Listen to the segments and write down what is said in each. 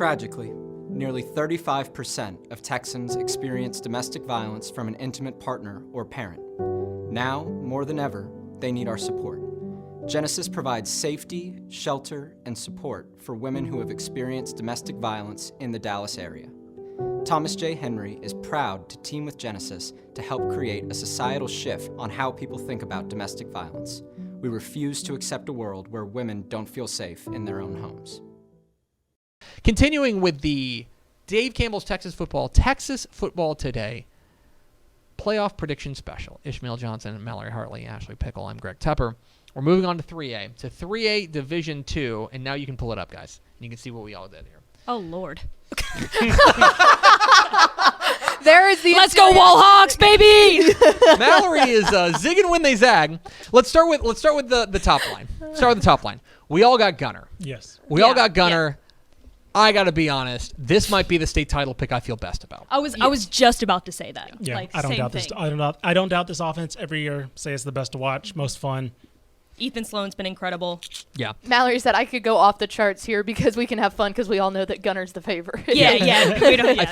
Tragically, nearly 35% of Texans experience domestic violence from an intimate partner or parent. Now, more than ever, they need our support. Genesis provides safety, shelter, and support for women who have experienced domestic violence in the Dallas area. Thomas J. Henry is proud to team with Genesis to help create a societal shift on how people think about domestic violence. We refuse to accept a world where women don't feel safe in their own homes. Continuing with the Dave Campbell's Texas Football Today playoff prediction special. Ishmael Johnson, Mallory Hartley, Ashley Pickle. I'm Greg Tepper. We're moving on to 3A. To 3A Division 2, and now you can pull it up, guys. And you can see what we all did here. Oh, Lord. There is the Let's go Wallhawks, baby! Mallory is zigging when they zag. Let's start with the top line. Start with the top line. We all got Gunner. Yes. We all got Gunner. Yeah. I got to be honest. This might be the state title pick I feel best about. I was just about to say that. Yeah, like, I don't same doubt thing. this. I don't doubt this offense every year. Say it's the best to watch, most fun. Ethan Sloan's been incredible. Yeah. Mallory said I could go off the charts here because we can have fun because we all know that Gunner's the favorite. Yeah. We don't, I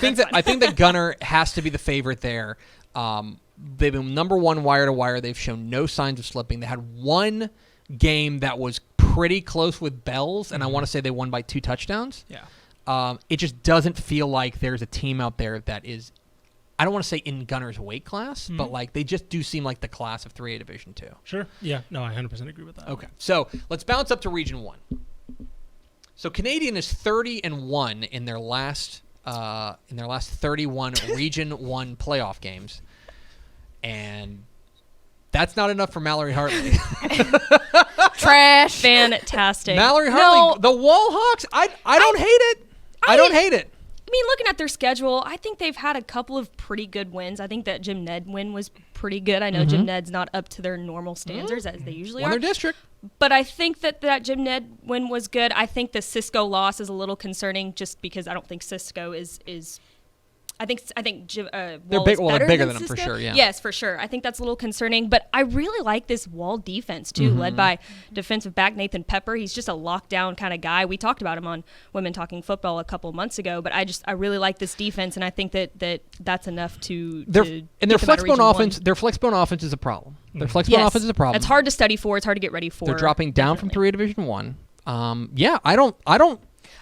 think that Gunner has to be the favorite there. They've been number one wire to wire. They've shown no signs of slipping. They had one game that was pretty close with Bells, and I want to say they won by 2 touchdowns. Yeah. It just doesn't feel like there's a team out there that is, I don't want to say in Gunner's weight class, but like they just do seem like the class of 3A Division 2. Sure. Yeah. No, I 100% agree with that. Okay. So let's bounce up to Region 1. So Canadian is 30-1 in their last 31 Region 1 playoff games. And that's not enough for Mallory Hartley. Trash. Fantastic. Mallory Hartley, the Wallhawks, I don't hate it. I don't hate it. I mean, looking at their schedule, I think they've had a couple of pretty good wins. I think that Jim Ned win was pretty good. I know Jim Ned's not up to their normal standards as they usually Won are. their district. But I think that Jim Ned win was good. I think the Cisco loss is a little concerning just because I don't think Cisco is I think They're Wall big, is well, they're better bigger than than them for Cisco. sure, yeah. Yes, for sure. I think that's a little concerning. But I really like this Wall defense, too, led by defensive back Nathan Pepper. He's just a lockdown kind of guy. We talked about him on Women Talking Football a couple months ago, but I really like this defense, and I think that's enough to Their flexbone offense. One. Their flexbone offense is a problem. Their flexbone offense is a problem. It's hard to study for. It's hard to get ready for. They're dropping down from 3A Division 1.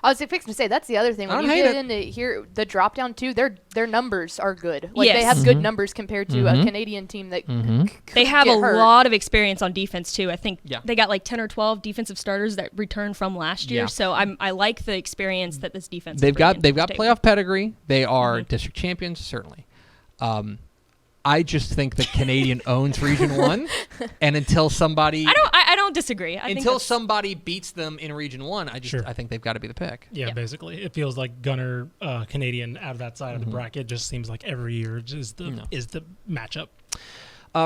I was fixing to say that's the other thing. When you get into here, the drop down too, their numbers are good. Like they have good numbers compared to a Canadian team that they have a hurt. lot of experience on defense too. I think Yeah. they got like 10 or 12 defensive starters that returned from last year. Yeah. So I like the experience that this defense. They've is bringing got to the table. playoff pedigree. They are district champions, certainly. I just think that Canadian owns Region 1, and until somebody I don't disagree. I think until that's- somebody beats them in Region 1, I think they've got to be the pick. Yeah, basically. It feels like Gunner Canadian out of that side of the bracket just seems like every year is the matchup.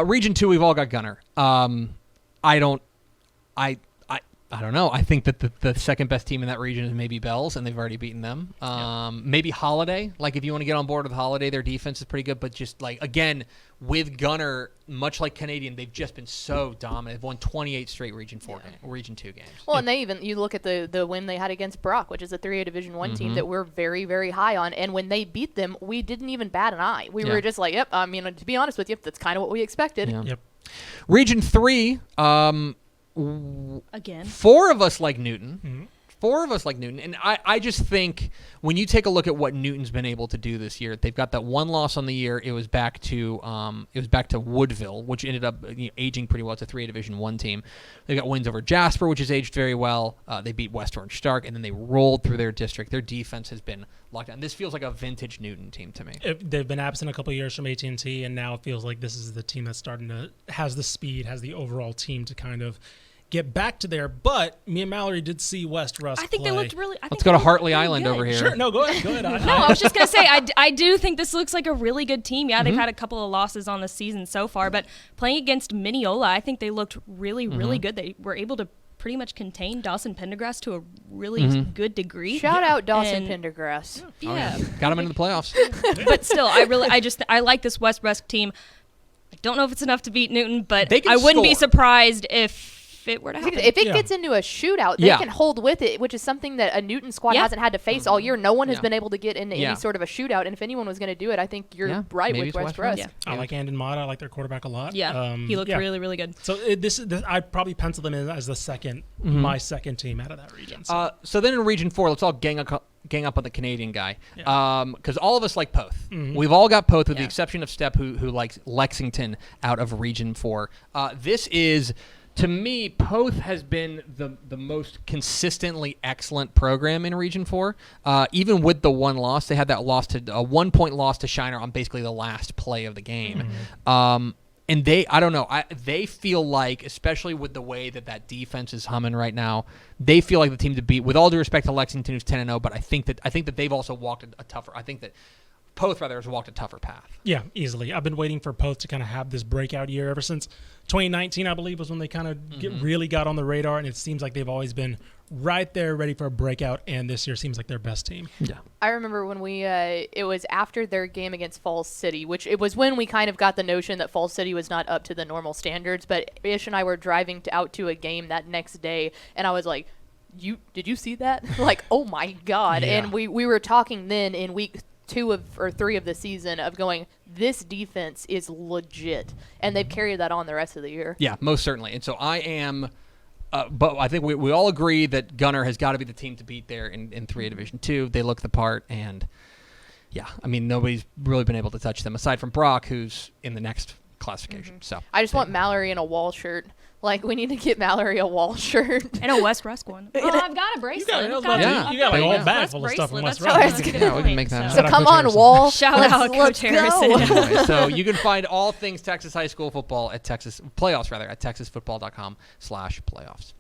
Region 2, we've all got Gunner. I don't know. I think that the second best team in that region is maybe Bells, and they've already beaten them. Maybe Holiday. Like, if you want to get on board with Holiday, their defense is pretty good. But just, like, again, with Gunner, much like Canadian, they've just been so dominant. They've won 28 straight Region 2 games. Well, and you look at the win they had against Brock, which is a 3A Division 1 team that we're very, very high on. And when they beat them, we didn't even bat an eye. We were just like, yep, I mean, to be honest with you, that's kind of what we expected. Yeah. Yep. Region 3, again. 4 of us like Newton. 4 of us like Newton. And I just think when you take a look at what Newton's been able to do this year, they've got that one loss on the year. It was back to Woodville, which ended up aging pretty well. It's a 3A Division 1 team. They got wins over Jasper, which has aged very well. They beat West Orange Stark, and then they rolled through their district. Their defense has been locked down. This feels like a vintage Newton team to me. They've been absent a couple of years from AT&T, and now it feels like this is the team that's has the speed, has the overall team to kind of get back to there. But me and Mallory did see West Rusk I think play. they looked really. Let's go to Hartley Island over here. Sure, no, go ahead. No, I was just going to say, I do think this looks like a really good team. Yeah, they've had a couple of losses on the season so far, but playing against Mineola, I think they looked really, really good. They were able to pretty much contain Dawson Pendergrass to a really good degree. Shout out Dawson Pendergrass. Yeah. Got him into the playoffs. But still, I like this West Rusk team. I don't know if it's enough to beat Newton, but They can I wouldn't be score. surprised if it were to happen. If it gets into a shootout, they can hold with it, which is something that a Newton squad hasn't had to face all year. No one has been able to get into any sort of a shootout, and if anyone was going to do it, I think you're right with West Rusk. Yeah. I like Andon Mata. I like their quarterback a lot. Yeah, he looked really, really good. So this I'd probably pencil them in as the second, my second team out of that region. So then in Region 4, let's all gang up on the Canadian guy, because all of us like Poth. We've all got Poth, with the exception of Stepp, who likes Lexington out of Region 4. This is, to me, Poth has been the most consistently excellent program in Region 4. Even with the one loss, they had that loss to a 1-point loss to Shiner on basically the last play of the game. And they feel like, especially with the way that defense is humming right now, they feel like the team to beat. With all due respect to Lexington, who's 10-0, but I think that they've also walked a tougher. I think that Poth has walked a tougher path. Yeah, easily. I've been waiting for Poth to kind of have this breakout year ever since 2019, I believe, was when they kind of really got on the radar, and it seems like they've always been right there ready for a breakout, and this year seems like their best team. Yeah. I remember when it was after their game against Falls City, which it was when we kind of got the notion that Falls City was not up to the normal standards, but Ish and I were driving out to a game that next day, and I was like, did you see that? Like, oh my God. Yeah. And we were talking then in week 2 or 3 of the season of going, this defense is legit, and they've carried that on the rest of the year. Yeah, most certainly. And so I am, but I think we all agree that Gunner has got to be the team to beat there in 3A Division 2. They look the part, and I mean, nobody's really been able to touch them aside from Brock, who's in the next classification. So I just want Mallory in a wall shirt. Like, we need to get Mallory a wall shirt. And a West Rusk one. Oh, I've got a bracelet. You got like a whole bag full of stuff from West Rusk. Yeah, we can make that. So come on, Wall. Shout out Coach Harrison. Anyway, so you can find all things Texas high school football at texasfootball.com/playoffs.